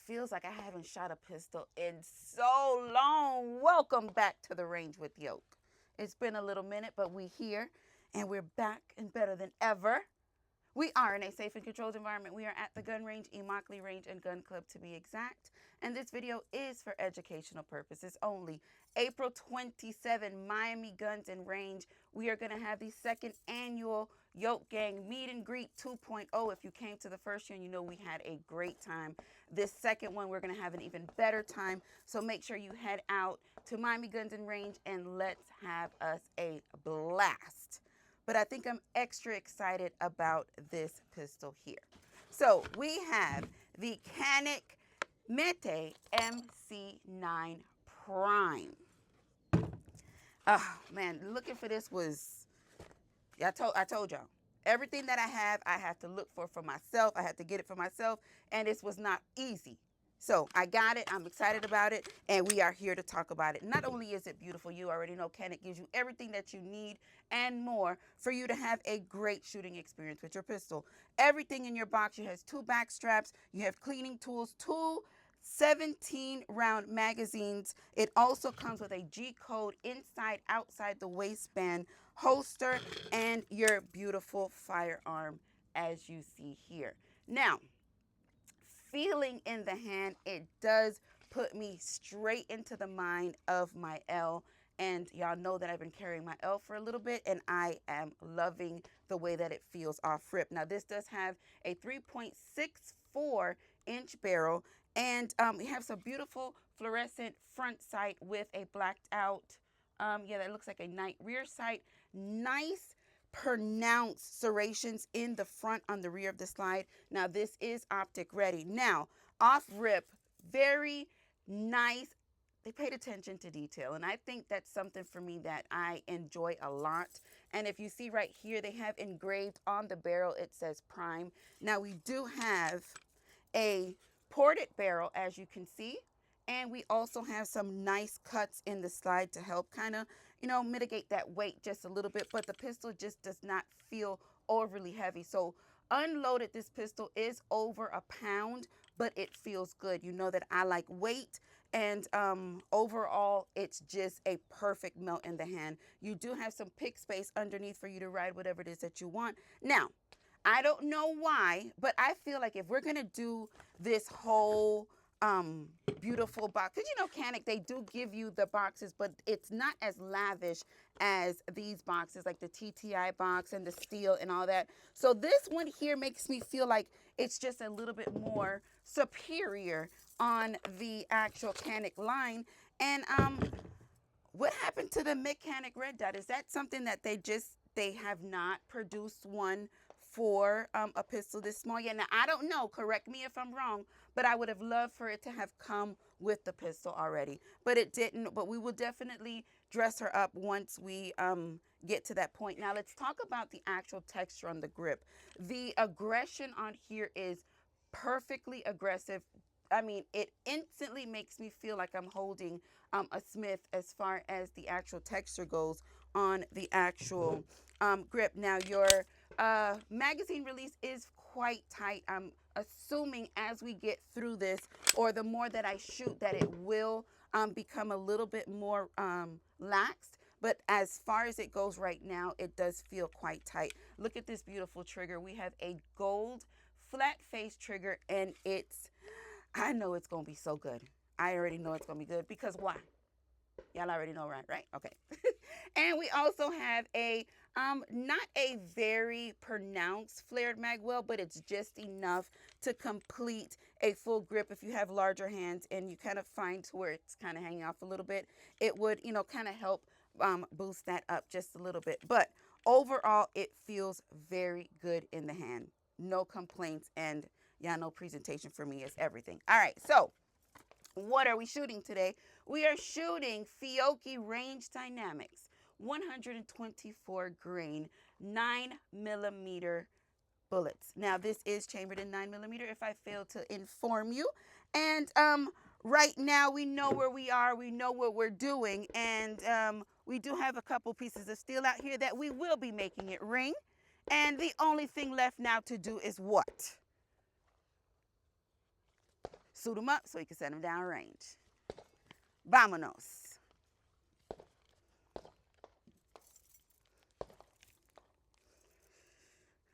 feels like I haven't shot a pistol in so long. Welcome back to the range with Yoke. It's been a little minute, but we here and we're back and better than ever. We are in a safe and controlled environment. We are at the gun range, Immokalee Range and Gun Club to be exact. And this video is for educational purposes only. April 27, Miami Guns and Range. We are going to have the second annual Yoke Gang Meet and Greet 2.0. If you came to the first year, you know we had a great time. This second one, we're going to have an even better time. So make sure you head out to Miami Guns and Range and let's have us a blast. But I think I'm extra excited about this pistol here. So we have the CANIK METE MC9 Prime. Oh man, looking for this was, I told y'all. Everything that I have to look for myself. I had to get it for myself, and this was not easy. So I got it, I'm excited about it, and we are here to talk about it. Not only is it beautiful, you already know CANIK gives you everything that you need and more for you to have a great shooting experience with your pistol. Everything in your box, you have 2 back straps, you have cleaning tools, 2 17-round magazines. It also comes with a G-code inside, outside the waistband, holster, and your beautiful firearm as you see here. Now, feeling in the hand, it does put me straight into the mind of my L. And y'all know that I've been carrying my L for a little bit, and I am loving the way that it feels off rip. Now, this does have a 3.64-inch barrel, and we have some beautiful fluorescent front sight with a blacked out, that looks like a night rear sight. Nice pronounced serrations in the front on the rear of the slide. Now this is optic ready. Now off rip, very nice. They paid attention to detail, and I think that's something for me that I enjoy a lot. And if you see right here, they have engraved on the barrel, it says Prime. Now we do have a ported barrel, as you can see, and we also have some nice cuts in the slide to help kind of, mitigate that weight just a little bit, but the pistol just does not feel overly heavy. So unloaded, this pistol is over a pound, but it feels good. You know that I like weight, and overall, it's just a perfect melt in the hand. You do have some pick space underneath for you to ride whatever it is that you want. Now, I don't know why, but I feel like if we're going to do this whole beautiful box, because CANIK, they do give you the boxes, but it's not as lavish as these boxes, like the TTI box and the steel and all that. So this one here makes me feel like it's just a little bit more superior on the actual CANIK line. And what happened to the mechanic red dot? Is that something that they have not produced one for a pistol this small yet? Now, I don't know. Correct me if I'm wrong, but I would have loved for it to have come with the pistol already. But it didn't. But we will definitely dress her up once we get to that point. Now, let's talk about the actual texture on the grip. The aggression on here is perfectly aggressive. I mean, it instantly makes me feel like I'm holding a Smith as far as the actual texture goes on the actual grip. Now, your magazine release is quite tight. I'm assuming as we get through this, or the more that I shoot, that it will become a little bit more laxed. But as far as it goes right now, it does feel quite tight. Look at this beautiful trigger. We have a gold flat face trigger, and I know it's going to be so good. I already know it's going to be good, because why? Y'all already know, right? Okay. And we also have a, not a very pronounced flared mag well, but it's just enough to complete a full grip. If you have larger hands and you kind of find to where it's kind of hanging off a little bit, it would, kind of help boost that up just a little bit. But overall, it feels very good in the hand. No complaints, and y'all know presentation for me is everything. All right, so what are we shooting today? We are shooting Yoki Range Dynamics 124 grain 9mm bullets. Now this is chambered in 9mm, if I failed to inform you. And right now we know where we are, we know what we're doing, and we do have a couple pieces of steel out here that we will be making it ring. And the only thing left now to do is what? Suit them up so you can send them down range. Vámonos.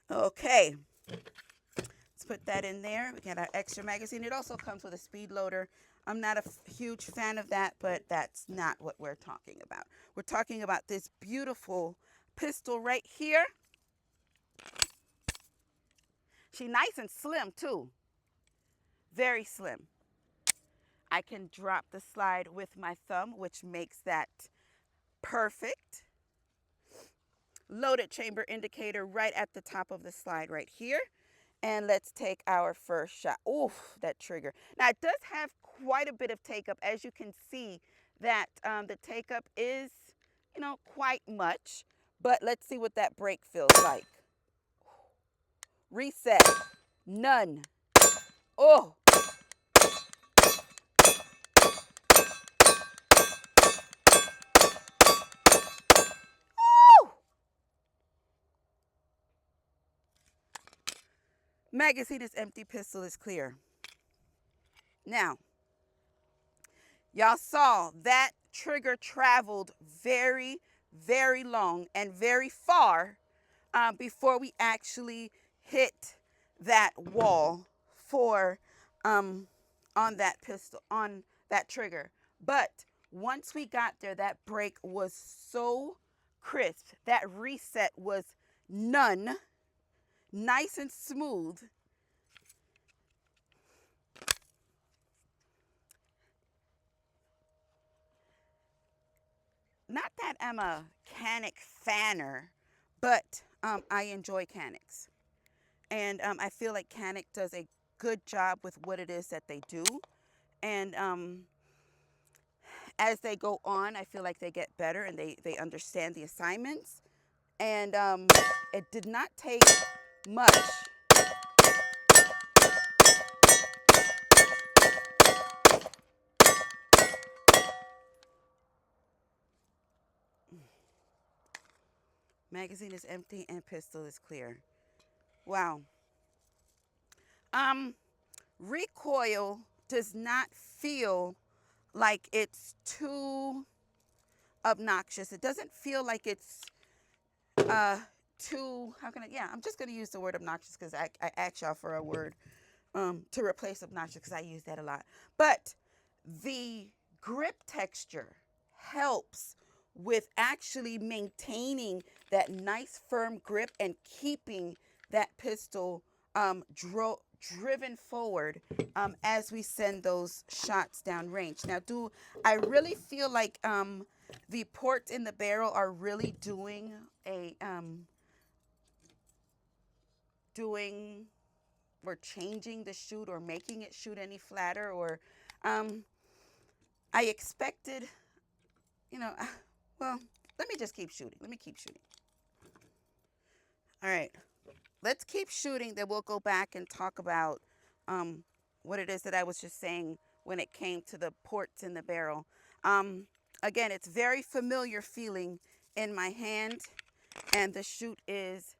Okay. Let's put that in there. We got our extra magazine. It also comes with a speed loader. I'm not a huge fan of that, but that's not what we're talking about. We're talking about this beautiful pistol right here. She's nice and slim too. Very slim. I can drop the slide with my thumb, which makes that perfect. Loaded chamber indicator right at the top of the slide right here. And let's take our first shot. Oof, that trigger. Now, it does have quite a bit of take-up. As you can see, that the take-up is, quite much. But let's see what that break feels like. Reset. None. Oh. Magazine is empty, pistol is clear. Now, y'all saw that trigger traveled very, very long and very far before we actually hit that wall for on that pistol, on that trigger. But once we got there, that break was so crisp. That reset was none. Nice and smooth. Not that I'm a CANIK fanner, but I enjoy CANIKs. And I feel like CANIK does a good job with what it is that they do. And as they go on, I feel like they get better and they understand the assignments. And it did not take much. Magazine is empty and pistol is clear. Wow. Recoil does not feel like it's too obnoxious. It doesn't feel like it's too, I'm just going to use the word obnoxious because I asked y'all for a word to replace obnoxious because I use that a lot. But the grip texture helps with actually maintaining that nice firm grip and keeping that pistol driven forward as we send those shots down range. Now, I really feel like the ports in the barrel are really doing or changing the shoot or making it shoot any flatter, or I expected, well, let me just keep shooting. Let me keep shooting. All right. Let's keep shooting. Then we'll go back and talk about what it is that I was just saying when it came to the ports in the barrel. Again, it's very familiar feeling in my hand, and the shoot is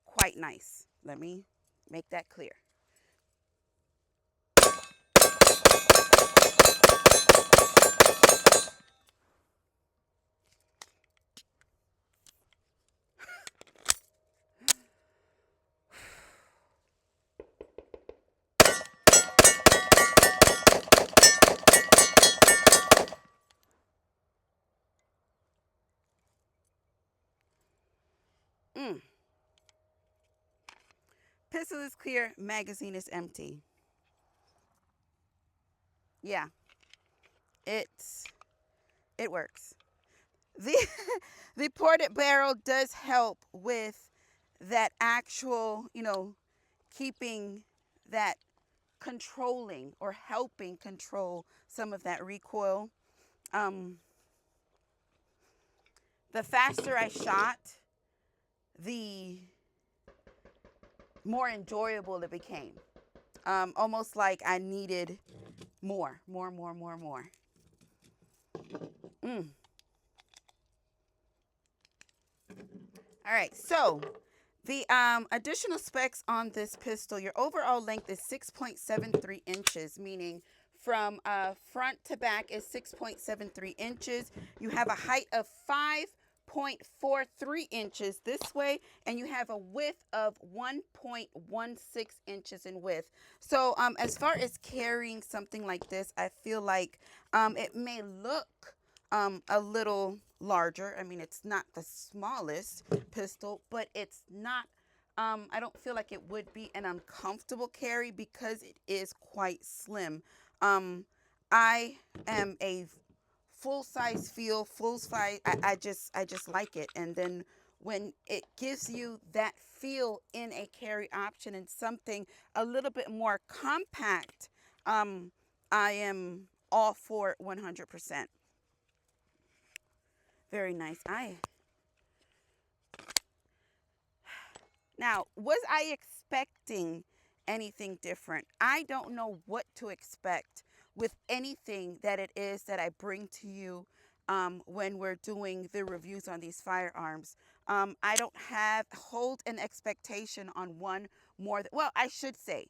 quite nice. Let me make that clear. Pistol is clear, magazine is empty. Yeah, it works. The ported barrel does help with that actual, keeping that controlling or helping control some of that recoil. The faster I shot, the more enjoyable it became. Almost like I needed more. All right, so The additional specs on this pistol, your overall length is 6.73 inches, meaning from front to back is 6.73 inches. You have a height of 5.43 inches this way, and you have a width of 1.16 inches in width. So as far as carrying something like this, I feel like it may look a little larger. I mean, it's not the smallest pistol, but it's not, I don't feel like it would be an uncomfortable carry because it is quite slim. I am a full size feel, full size. I just like it. And then when it gives you that feel in a carry option and something a little bit more compact, I am all for it 100%. Very nice. Now, was I expecting anything different? I don't know what to expect with anything that it is that I bring to you when we're doing the reviews on these firearms. I don't hold an expectation on one more than, well, I should say,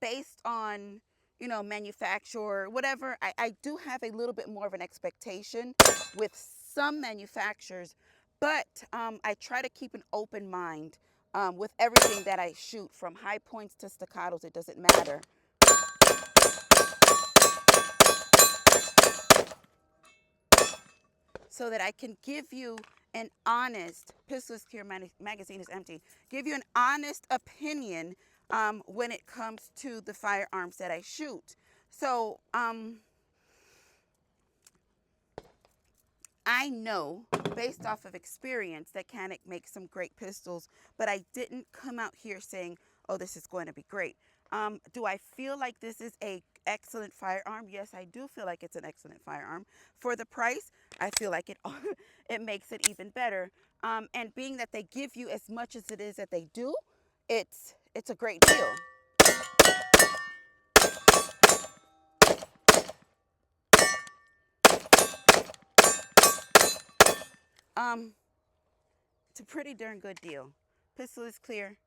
based on, manufacturer, whatever, I do have a little bit more of an expectation with some manufacturers, but I try to keep an open mind with everything that I shoot, from high points to staccatos. It doesn't matter. So that I can give you an honest, pistol is clear, magazine is empty, give you an honest opinion when it comes to the firearms that I shoot. So I know, based off of experience, that CANIK makes some great pistols, but I didn't come out here saying, oh, this is going to be great. Do I feel like this is a excellent firearm? Yes, I do feel like it's an excellent firearm. For the price, I feel like it makes it even better. And being that they give you as much as it is that they do, it's a great deal. It's a pretty darn good deal. Pistol is clear.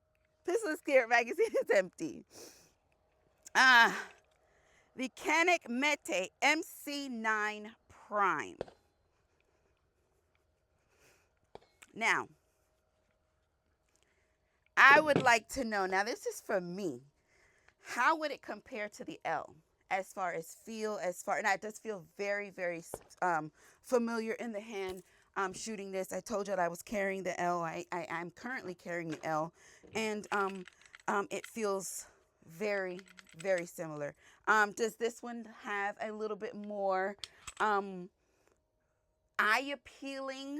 Pistol is clear. Magazine is empty. The CANIK METE MC9 Prime. Now, I would like to know, now this is for me, how would it compare to the L as far as feel, and it does feel very, very familiar in the hand shooting this. I told you that I was carrying the L. I'm currently carrying the L, and it feels very, very similar. Does this one have a little bit more eye-appealing,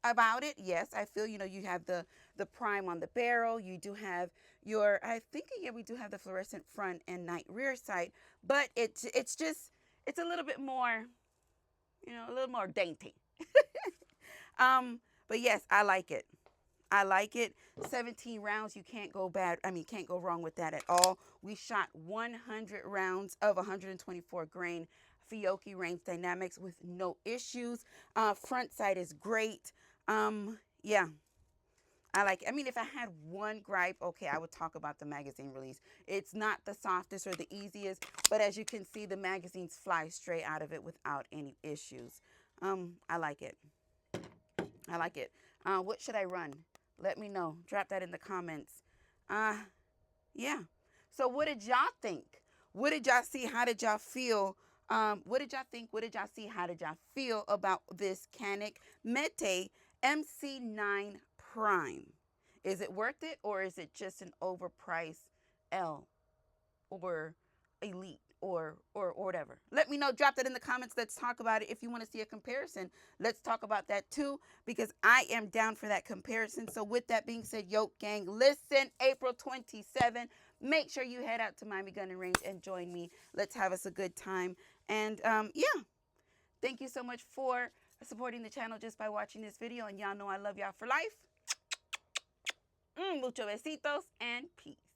about it? Yes, I feel, you have the prime on the barrel. You do have your, I think, yeah, we do have the fluorescent front and night rear sight, but it's a little bit more, a little more dainty. But yes, I like it. I like it. 17 rounds, you can't go can't go wrong with that at all. We shot 100 rounds of 124 grain Yoki range dynamics with no issues. Front sight is great. Yeah, I like it. I mean, if I had one gripe, okay, I would talk about the magazine release. It's not the softest or the easiest, but as you can see, the magazines fly straight out of it without any issues. I like it. I like it. What should I run? Let me know. Drop that in the comments. Yeah. So what did y'all think? What did y'all see? How did y'all feel? What did y'all think? What did y'all see? How did y'all feel about this CANIK METE MC9 Prime? Is it worth it, or is it just an overpriced L or Elite or whatever? Let me know. Drop that in the comments. Let's talk about it. If you want to see a comparison, let's talk about that too, because I am down for that comparison. So with that being said, Yoke Gang, listen, April 27th, make sure you head out to Miami Gun Range and join me. Let's have us a good time. And yeah, thank you so much for supporting the channel just by watching this video. And y'all know I love y'all for life. Muchos besitos and peace.